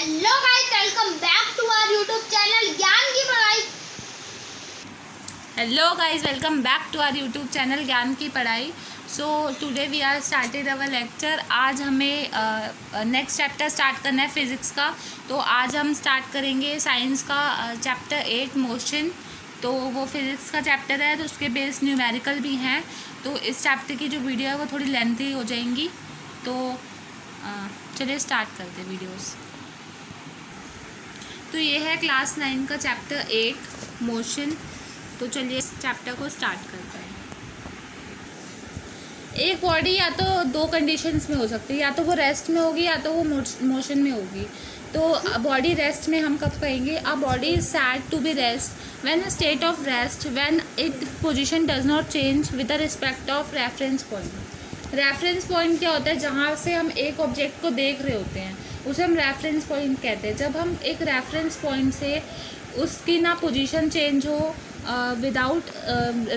Hello guys, welcome back to our YouTube channel ज्ञान की पढ़ाई। Hello guys, welcome back to our YouTube channel ज्ञान की पढ़ाई। So today we are started our lecture. आज हमें नेक्स्ट चैप्टर स्टार्ट करना है फिज़िक्स का। तो आज हम स्टार्ट करेंगे साइंस का चैप्टर 8 मोशन। तो वो फिज़िक्स का चैप्टर है, तो उसके बेस न्यूमेरिकल भी हैं। तो इस चैप्टर की जो वीडियो है वो थोड़ी लेंथी हो जाएंगी। तो चलिए स्टार्ट करते हैं वीडियोस। तो ये है क्लास 9 का चैप्टर 8 मोशन। तो चलिए इस चैप्टर को स्टार्ट करते हैं। एक बॉडी या तो दो कंडीशंस में हो सकती है, या तो वो रेस्ट में होगी या तो वो मोशन में होगी। तो बॉडी रेस्ट में हम कब कहेंगे? A body is said to be rest when a state of rest when it position does not change with the respect of reference point. Reference point क्या होता है? जहाँ से हम एक ऑब्जेक्ट को देख रहे होते हैं उसे हम रेफरेंस पॉइंट कहते हैं। जब हम एक रेफरेंस पॉइंट से उसकी ना पोजीशन चेंज हो without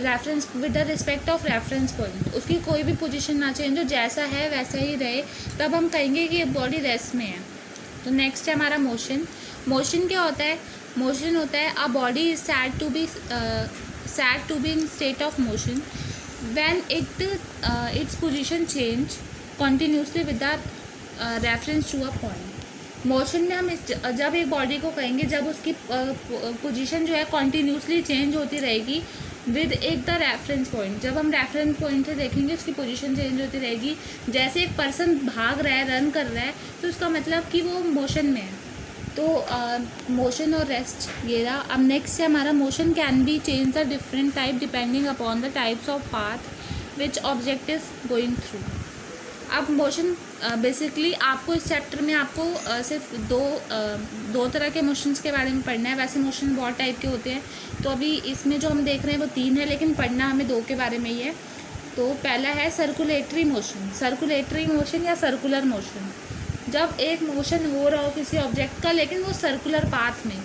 reference with the respect of reference point, उसकी कोई भी पोजीशन ना चेंज हो, जैसा है वैसा ही रहे, तब हम कहेंगे कि ये बॉडी रेस्ट में है। तो नेक्स्ट है हमारा मोशन। मोशन क्या होता है? मोशन होता है a body is said to be in state of motion when its position change continuously with the reference to a point. Motion में हम जब एक बॉडी को कहेंगे जब उसकी पोजीशन जो है कॉन्टीन्यूसली चेंज होती रहेगी विद एक द रेफरेंस पॉइंट। जब हम रेफरेंस पॉइंट से देखेंगे उसकी पोजीशन चेंज होती रहेगी। जैसे एक पर्सन भाग रहा है, रन कर रहा है, तो उसका मतलब कि वो मोशन में है। तो मोशन और रेस्ट ये रहा। अब नेक्स्ट है हमारा motion can be change the different type depending upon the types of path which object is going through. अब मोशन बेसिकली आपको इस चैप्टर में आपको सिर्फ दो तरह के मोशंस के बारे में पढ़ना है। वैसे मोशन बहुत टाइप के होते हैं, तो अभी इसमें जो हम देख रहे हैं वो 3 है, लेकिन पढ़ना हमें 2 के बारे में ही है। तो पहला है सर्कुलेटरी मोशन। सर्कुलेटरी मोशन या सर्कुलर मोशन, जब एक मोशन हो रहा हो किसी ऑब्जेक्ट का लेकिन वो सर्कुलर पाथ में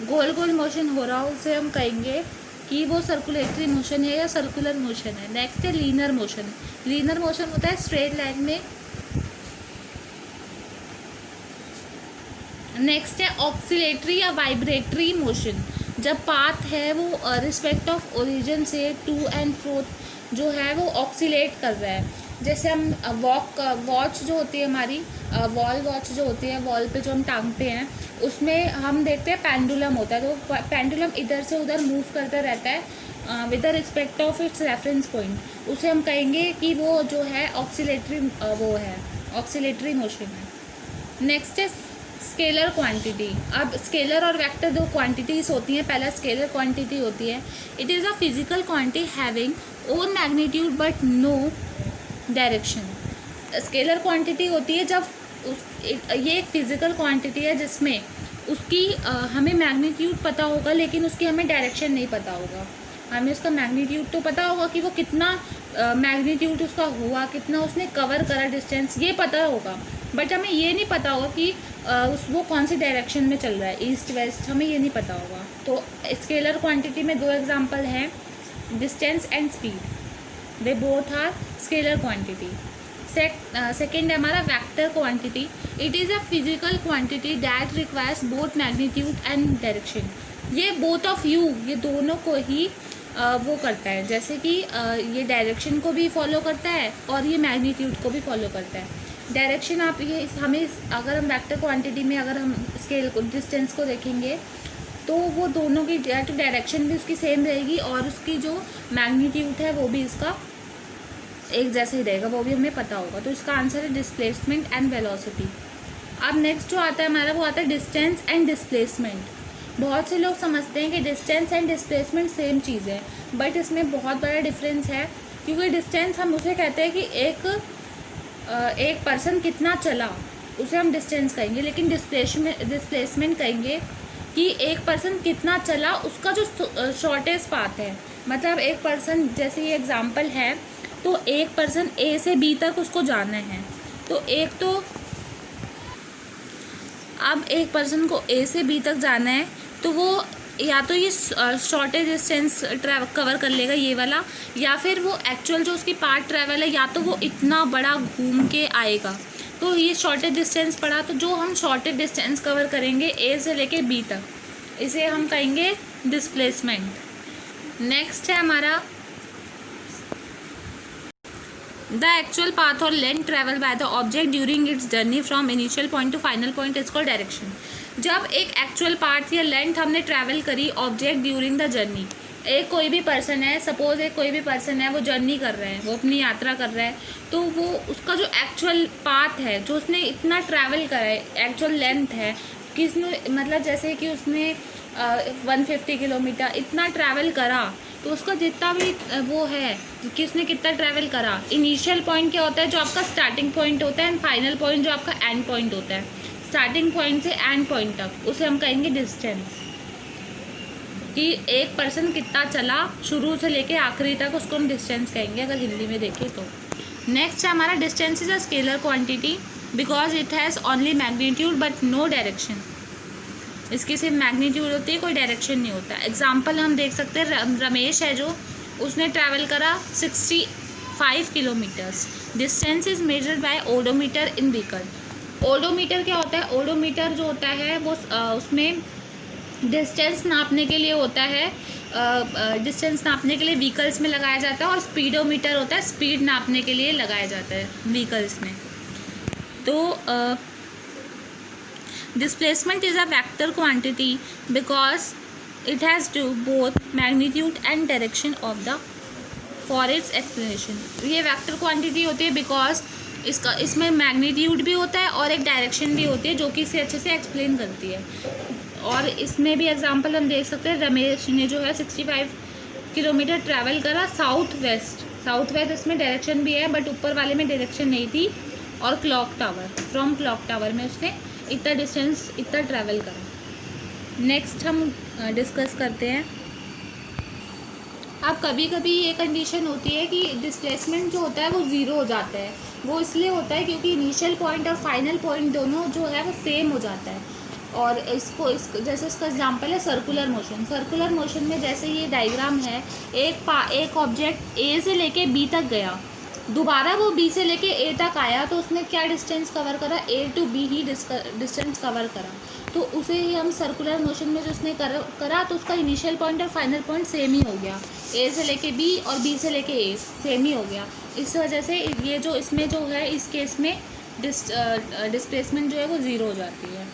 गोल गोल मोशन हो रहा हो, उसे हम कहेंगे कि वो सर्कुलेटरी मोशन है या सर्कुलर मोशन है। नेक्स्ट है लीनियर मोशन। लीनियर मोशन होता है स्ट्रेट लाइन में। नेक्स्ट है ऑक्सीलेटरी या वाइब्रेटरी मोशन। जब पाथ है वो रिस्पेक्ट ऑफ ओरिजिन से टू एंड फ्रोथ जो है वो ऑक्सीलेट कर रहा है। जैसे हम वॉच जो होती है हमारी वॉल वॉच जो होती है, वॉल पे जो हम टांगते हैं, उसमें हम देखते हैं पेंडुलम होता है। तो पेंडुलम इधर से उधर मूव करता रहता है with the respect of its reference point. उसे हम कहेंगे कि वो जो है ऑक्सीलेटरी वो है, ऑक्सीलेटरी मोशन है। नेक्स्ट है स्केलर क्वांटिटी। अब स्केलर और वेक्टर दो क्वांटिटीज़ होती हैं। पहला स्केलर क्वांटिटी होती है, it is a physical quantity having own magnitude but no direction. Scalar quantity होती है जब ये एक फिजिकल क्वांटिटी है जिसमें उसकी हमें मैग्नीट्यूड पता होगा लेकिन उसकी हमें डायरेक्शन नहीं पता होगा। हमें उसका मैग्नीट्यूड तो पता होगा कि वो कितना मैग्नीट्यूड उसका हुआ, कितना उसने कवर करा डिस्टेंस, ये पता होगा, बट हमें ये नहीं पता होगा कि वो कौन सी डायरेक्शन में चल रहा है, ईस्ट वेस्ट, हमें ये नहीं पता होगा। तो स्केलर क्वांटिटी में 2 एग्जांपल हैं, distance and speed. They both are scalar quantity. Second है हमारा vector quantity. It is a physical quantity that requires both magnitude and direction. ये बोथ ऑफ यू, ये दोनों को ही वो करता है, जैसे कि ये डायरेक्शन को भी फॉलो करता है और ये मैग्नीट्यूड को भी फॉलो करता है। डायरेक्शन आप ये हमें अगर हम वेक्टर क्वांटिटी में अगर हम स्केल को डिस्टेंस को देखेंगे तो वो दोनों की डायरेक्शन भी उसकी सेम रहेगी और उसकी जो मैग्नीट्यूड है वो भी इसका एक जैसा ही रहेगा, वो भी हमें पता होगा। तो इसका आंसर है डिस्प्लेसमेंट एंड वेलोसिटी। अब नेक्स्ट जो आता है हमारा वो आता है डिस्टेंस एंड डिस्प्लेसमेंट। बहुत से लोग समझते हैं कि डिस्टेंस एंड डिस्प्लेसमेंट सेम चीज़ है, बट इसमें बहुत बड़ा डिफरेंस है। क्योंकि डिस्टेंस हम उसे कहते हैं कि एक पर्सन कितना चला, उसे हम डिस्टेंस कहेंगे, लेकिन डिस्प्लेसमेंट कहेंगे कि एक पर्सन कितना चला उसका जो शॉर्टेस्ट पाथ है। मतलब एक पर्सन, जैसे ये एग्जांपल है, तो एक पर्सन ए से बी तक उसको जाना है, तो अब एक पर्सन को ए से बी तक जाना है, तो वो या तो ये शॉर्टेज डिस्टेंस कवर कर लेगा ये वाला, या फिर वो एक्चुअल जो उसकी पार्ट ट्रैवल है या तो वो इतना बड़ा घूम के आएगा। तो ये शॉर्टेज डिस्टेंस पड़ा, तो जो हम शॉर्टेज डिस्टेंस कवर करेंगे ए से लेके बी तक, इसे हम कहेंगे डिस्प्लेसमेंट। नेक्स्ट है हमारा द एक्चुअल पाथ और length travel by the object during its journey from initial point two final point is called direction. जब एक एक्चुअल पाथ या लेंथ हमने ट्रैवल करी ऑब्जेक्ट ड्यूरिंग द जर्नी, एक कोई भी पर्सन है, सपोज एक कोई भी पर्सन है, वो जर्नी कर रहा है, वो अपनी यात्रा कर रहा है, तो वो उसका जो एक्चुअल पाथ है, जो उसने इतना ट्रैवल करा है, एक्चुअल लेंथ है कि उसने मतलब जैसे कि उसने 150 किलोमीटर इतना ट्रैवल करा, तो उसका जितना भी वो है कि उसने कितना ट्रैवल करा, इनिशियल पॉइंट क्या होता है जो आपका स्टार्टिंग पॉइंट होता है, एंड फाइनल पॉइंट जो आपका एंड पॉइंट होता है, स्टार्टिंग पॉइंट से एंड पॉइंट तक, उसे हम कहेंगे डिस्टेंस, कि एक पर्सन कितना चला शुरू से लेके आखिरी तक, उसको हम डिस्टेंस कहेंगे अगर हिंदी में देखें तो। नेक्स्ट है हमारा distance is a scalar quantity because it has only magnitude but no direction. इसकी सिर्फ मैग्नीट्यूड होती है, कोई डायरेक्शन नहीं होता। एग्जाम्पल हम देख सकते हैं, रमेश है जो, उसने ट्रैवल करा 65 kilometres. Distance is measured by odometer in vehicle. Odometer क्या होता है? ओडोमीटर जो होता है वो उसमें डिस्टेंस नापने के लिए होता है, डिस्टेंस नापने के लिए व्हीकल्स में लगाया जाता है, और स्पीडोमीटर होता है, स्पीड नापने के लिए लगाया जाता है व्हीकल्स में। तो displacement is a vector quantity because it has to both magnitude and direction of the for its explanation। ये वेक्टर क्वांटिटी होती है बिकॉज इसमें मैग्नीट्यूड भी होता है और एक डायरेक्शन भी होती है जो कि इसे अच्छे से एक्सप्लेन करती है। और इसमें भी एग्जांपल हम देख सकते हैं, रमेश ने जो है 65 किलोमीटर ट्रैवल करा साउथ वेस्ट, इसमें डायरेक्शन भी है बट ऊपर वाले में डायरेक्शन नहीं थी, और clock tower, from clock tower में उसने इतना डिस्टेंस इतना ट्रैवल करा। नेक्स्ट हम डिस्कस करते हैं। अब कभी कभी ये कंडीशन होती है कि डिस्प्लेसमेंट जो होता है वो ज़ीरो हो जाता है। वो इसलिए होता है क्योंकि इनिशियल पॉइंट और फाइनल पॉइंट दोनों जो है वो सेम हो जाता है। और जैसे इसका एग्जांपल है सर्कुलर मोशन। सर्कुलर मोशन में जैसे ये डायग्राम है, एक ऑब्जेक्ट ए से लेके बी तक गया, दोबारा वो बी से लेके ए तक आया, तो उसने क्या डिस्टेंस कवर करा? ए टू बी ही डिस्टेंस कवर करा। तो उसे ही हम सर्कुलर मोशन में जो उसने करा तो उसका इनिशियल पॉइंट और फाइनल पॉइंट सेम ही हो गया। ए से लेके बी और बी से लेके ए सेम ही हो गया। इस वजह से ये जो इसमें जो है, इस केस में डिस्प्लेसमेंट जो है वो ज़ीरो हो जाती है।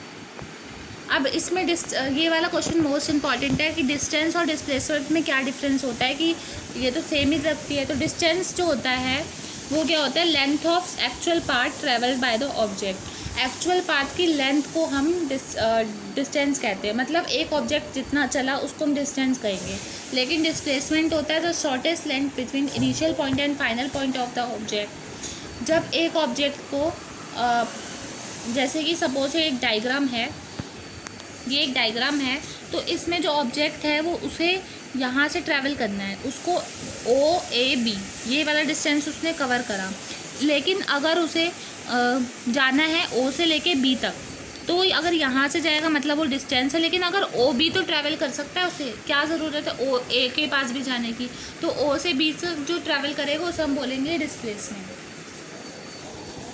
अब इसमें ये वाला क्वेश्चन मोस्ट इम्पॉर्टेंट है कि डिस्टेंस और डिस्प्लेसमेंट में क्या डिफरेंस होता है, कि ये तो सेम ही रखती है। तो डिस्टेंस जो होता है वो क्या होता है? Length of actual path travelled by the object. Actual path की लेंथ को हम डिस्टेंस कहते हैं, मतलब एक ऑब्जेक्ट जितना चला उसको हम डिस्टेंस कहेंगे। लेकिन डिस्प्लेसमेंट होता है the shortest length between initial point and final point of the object. जब एक ऑब्जेक्ट को जैसे कि सपोज एक डायग्राम है, ये एक डायग्राम है, तो इसमें जो ऑब्जेक्ट है वो उसे यहाँ से ट्रैवल करना है, उसको ओ ए बी ये वाला डिस्टेंस उसने कवर करा। लेकिन अगर उसे जाना है ओ से लेके बी तक, तो अगर यहाँ से जाएगा मतलब वो डिस्टेंस है, लेकिन अगर ओ बी तो ट्रैवल कर सकता है, उसे क्या ज़रूरत है ओ ए के पास भी जाने की। तो ओ से बी तक जो ट्रैवल करेगा उसे हम बोलेंगे डिस्प्लेसमेंट।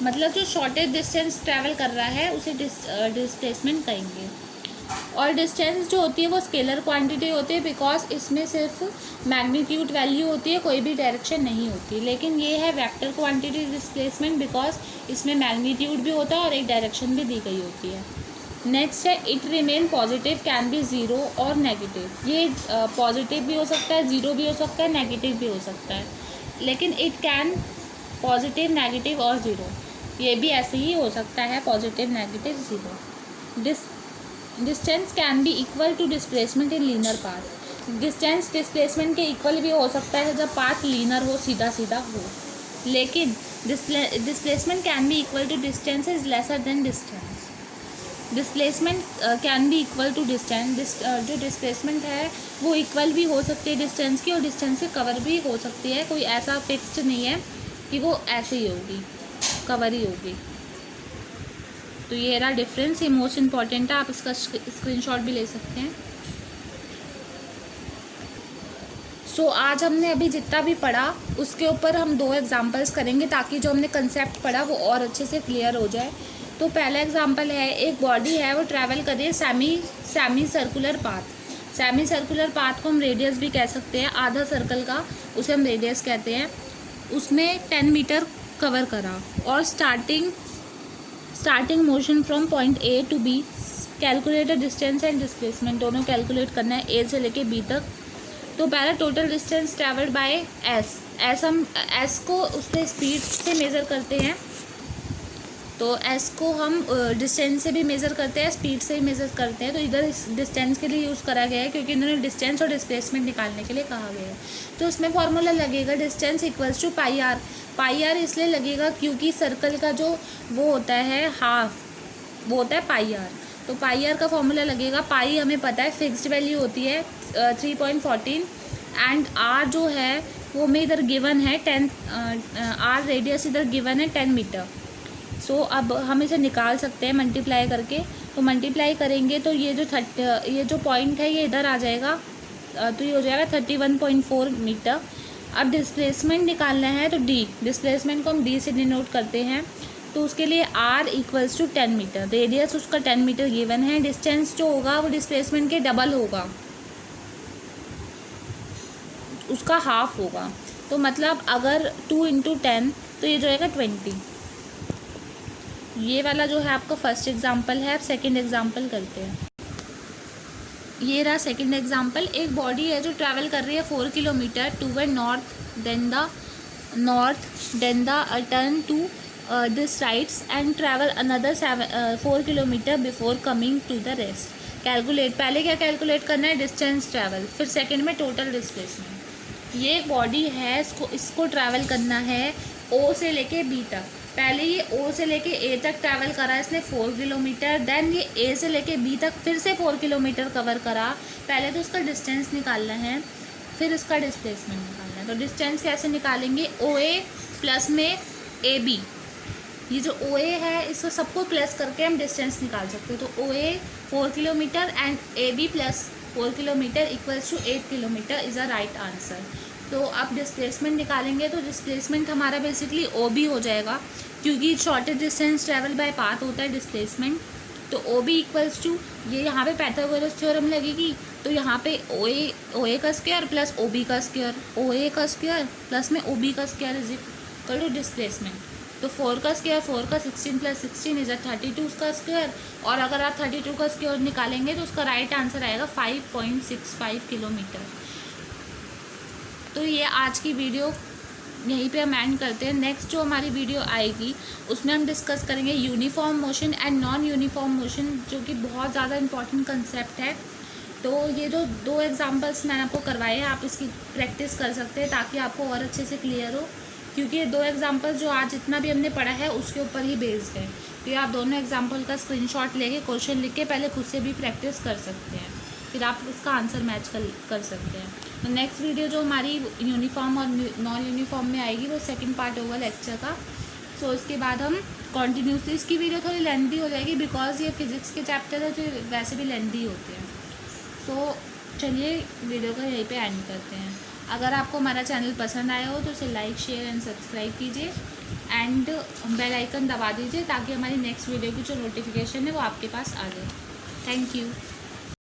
मतलब जो शॉर्टेज डिस्टेंस ट्रैवल कर रहा है उसे डिस्प्लेसमेंट कहेंगे। और डिस्टेंस जो होती है वो स्केलर क्वांटिटी होती है बिकॉज इसमें सिर्फ मैग्नीट्यूड वैल्यू होती है, कोई भी डायरेक्शन नहीं होती। लेकिन ये है वेक्टर क्वांटिटी डिस्प्लेसमेंट बिकॉज इसमें मैग्नीट्यूड भी होता है और एक डायरेक्शन भी दी गई होती है। नेक्स्ट है it remain positive can be zero और नेगेटिव। ये पॉजिटिव भी हो सकता है, ज़ीरो भी हो सकता है, नेगेटिव भी हो सकता है। लेकिन इट कैन पॉजिटिव, नेगेटिव और ज़ीरो, ये भी ऐसे ही हो सकता है, positive, negative, zero. Distance can be equal to displacement in linear path. Distance displacement के इक्वल भी हो सकता है जब पाथ लीनियर हो, सीधा सीधा हो। लेकिन displacement can be equal to distance is lesser than distance. Displacement can be equal to distance. जो डिस्प्लेसमेंट है वो इक्वल भी हो सकती है डिस्टेंस की, और डिस्टेंस से कवर भी हो सकती है। कोई ऐसा फिक्स्ड नहीं है कि वो ऐसे ही होगी, कवर ही होगी। तो ये रहा डिफरेंस, ये मोस्ट इम्पॉर्टेंट है, आप इसका स्क्रीनशॉट भी ले सकते हैं। सो आज हमने अभी जितना भी पढ़ा उसके ऊपर हम 2 एग्जांपल्स करेंगे ताकि जो हमने कंसेप्ट पढ़ा वो और अच्छे से क्लियर हो जाए। तो पहला एग्जांपल है, एक बॉडी है वो ट्रैवल कर रही है semi circular path. Semi circular path को हम रेडियस भी कह सकते हैं, आधा सर्कल का उसे हम रेडियस कहते हैं। उसमें 10 मीटर कवर करा और starting motion from point A to B, calculate distance and displacement, दोनों कैलकुलेट करना है ए से लेके बी तक। तो पहला total distance travelled by S हम एस को उससे स्पीड से मेज़र करते हैं, तो एस को हम डिस्टेंस से भी मेज़र करते हैं, स्पीड से भी मेज़र करते हैं। तो इधर इस डिस्टेंस के लिए यूज़ करा गया है क्योंकि इन्होंने डिस्टेंस और डिस्प्लेसमेंट निकालने के लिए कहा गया है। तो उसमें फॉर्मूला लगेगा distance equals to pi r इसलिए लगेगा क्योंकि सर्कल का जो वो होता है हाफ, वो होता है पाई आर। तो पाई आर का फॉर्मूला लगेगा, पाई हमें पता है फिक्स्ड वैल्यू होती है 3.14 एंड आर जो है वो में इधर गिवन है 10, आर रेडियस इधर गिवन है 10 मीटर। सो अब हम इसे निकाल सकते हैं मल्टीप्लाई करके। तो मल्टीप्लाई करेंगे तो ये जो पॉइंट है ये इधर आ जाएगा, तो ये हो जाएगा 31.4 मीटर। अब डिस्प्लेसमेंट निकालना है तो डी, डिस्प्लेसमेंट को हम डी से डिनोट करते हैं। तो उसके लिए r equals to 10 metre, radius उसका 10 मीटर गिवन है, डिस्टेंस जो होगा वो डिस्प्लेसमेंट के डबल होगा, उसका हाफ होगा। तो मतलब अगर 2 × 10 तो ये जो है 20। ये वाला जो है आपका फर्स्ट एग्जाम्पल है। अब सेकेंड एग्जाम्पल करते हैं। ये रहा सेकेंड एग्जाम्पल, एक बॉडी है जो ट्रैवल कर रही है 4 kilometre toward north then the turn to this rights and travel another 4 kilometre before coming to the rest. Calculate, पहले क्या कैलकुलेट करना है, डिस्टेंस ट्रैवल, फिर सेकंड में टोटल डिस्प्लेसमेंट। ये बॉडी है, इसको ट्रैवल करना है ओ से लेके बी तक। पहले ये ओ से लेके ए तक ट्रैवल करा इसने 4 किलोमीटर, देन ये ए से लेके बी तक फिर से 4 किलोमीटर कवर करा। पहले तो उसका डिस्टेंस निकालना है, फिर इसका डिस्प्लेसमेंट निकालना है। तो डिस्टेंस कैसे निकालेंगे, ओ ए प्लस में ए बी, ये जो ओ ए है इसको सबको प्लस करके हम डिस्टेंस निकाल सकते हैं। तो O A 4 kilometre and A B plus 4 kilometre equals to 8 kilometre is a right answer. तो अब डिस्प्लेसमेंट निकालेंगे तो डिस्प्लेसमेंट हमारा बेसिकली ओ बी हो जाएगा क्योंकि shortest distance travel by path होता है डिस्प्लेसमेंट। तो ओ बी इक्वल्स टू, ये यहाँ पे पाइथागोरस थ्योरम लगेगी, तो यहाँ पे ओ ए का स्क्वायर प्लस ओ बी का स्क्वायर, ओ ए का स्क्वायर प्लस में ओ बी का square is equal to displacement. तो 4 का स्क्वायर 4 का 16 प्लस 16 इज 32 का स्क्वायर, और अगर आप 32 का स्क्वायर निकालेंगे तो उसका राइट आंसर आएगा 5.65 किलोमीटर। तो ये आज की वीडियो यहीं पे हम एंड करते हैं। नेक्स्ट जो हमारी वीडियो आएगी उसमें हम डिस्कस करेंगे uniform motion and non uniform motion, जो कि बहुत ज़्यादा इंपॉर्टेंट कंसेप्ट है। तो ये जो 2 एग्जांपल्स मैंने आपको करवाए हैं, आप इसकी प्रैक्टिस कर सकते हैं ताकि आपको और अच्छे से क्लियर हो, क्योंकि ये 2 एग्जांपल्स जो आज जितना भी हमने पढ़ा है उसके ऊपर ही बेस्ड है। तो ये आप दोनों एग्जाम्पल का स्क्रीनशॉट लेके क्वेश्चन लिख के पहले खुद से भी प्रैक्टिस कर सकते हैं, फिर आप उसका आंसर मैच कर सकते हैं। तो नेक्स्ट वीडियो जो हमारी यूनिफॉर्म और नॉन यूनिफॉर्म में आएगी वो सेकंड पार्ट होगा लेक्चर का। सो इसके बाद हम कॉन्टीन्यूसली, इसकी वीडियो थोड़ी लेंथी हो जाएगी बिकॉज ये फिज़िक्स के चैप्टर है जो वैसे भी लेंथी होते हैं। तो चलिए वीडियो का यहीं पे एंड करते हैं। अगर आपको हमारा चैनल पसंद आया हो तो उसे लाइक शेयर एंड सब्सक्राइब कीजिए एंड बेल आइकन दबा दीजिए ताकि हमारी नेक्स्ट वीडियो की जो नोटिफिकेशन है वो आपके पास आ जाए। Thank you.